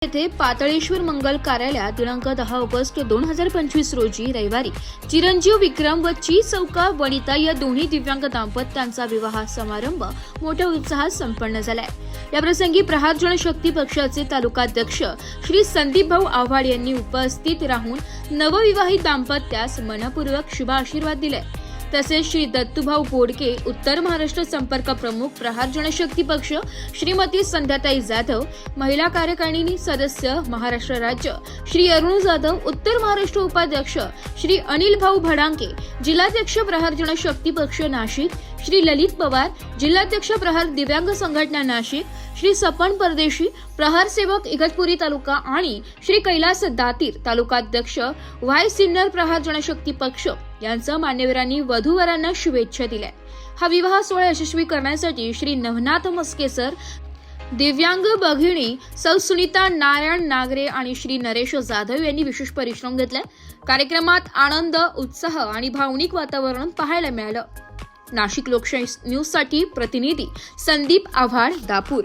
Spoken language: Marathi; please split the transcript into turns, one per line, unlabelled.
येथे पातळेश्वर मंगल कार्यालयात दिनांक 10 ऑगस्ट 2025 रोजी रविवारी चिरंजीव विक्रम व ची चौका वनिता या दोन्ही दिव्यांग दाम्पत्यांचा विवाह समारंभ मोठ्या उत्साहात संपन्न झालाय। या प्रसंगी प्रहार जनशक्ती पक्षाचे तालुकाध्यक्ष श्री संदीप भाऊ आव्हाड यांनी उपस्थित राहून नवविवाहित दाम्पत्यास मनपूर्वक शुभ आशीर्वाद दिले। तसेच श्री दत्तूभाऊ बोडके उत्तर महाराष्ट्र संपर्क प्रमुख प्रहार जनशक्ती पक्ष, श्रीमती संध्याताई जाधव महिला कार्यकारिणी सदस्य महाराष्ट्र राज्य, श्री अरुण जाधव उत्तर महाराष्ट्र उपाध्यक्ष, श्री अनिल भाऊ भडांके जिल्हाध्यक्ष प्रहार जनशक्ती पक्ष नाशिक, श्री ललित पवार जिल्हाध्यक्ष प्रहार दिव्यांग संघटना नाशिक, श्री सपन परदेशी प्रहार सेवक इगतपुरी तालुका आणि श्री कैलास दातीर तालुकाध्यक्ष व्हाईस सिन्नर प्रहार जनशक्ती पक्ष यांचा मान्यवरांनी वधूवरांना शुभेच्छा दिल्या। हा विवाह सोहळा यशस्वी करण्यासाठी श्री नवनाथ मस्केसर, दिव्यांग भगिनी सौ सुनीता नारायण नागरे आणि श्री नरेश जाधव यांनी विशेष परिश्रम घेतले। कार्यक्रमात आनंद, उत्साह आणि भावनिक वातावरण पाहायला मिळालं। नाशिक लोकशाही न्यूज साठी प्रतिनिधी संदीप आव्हाड, दापूर।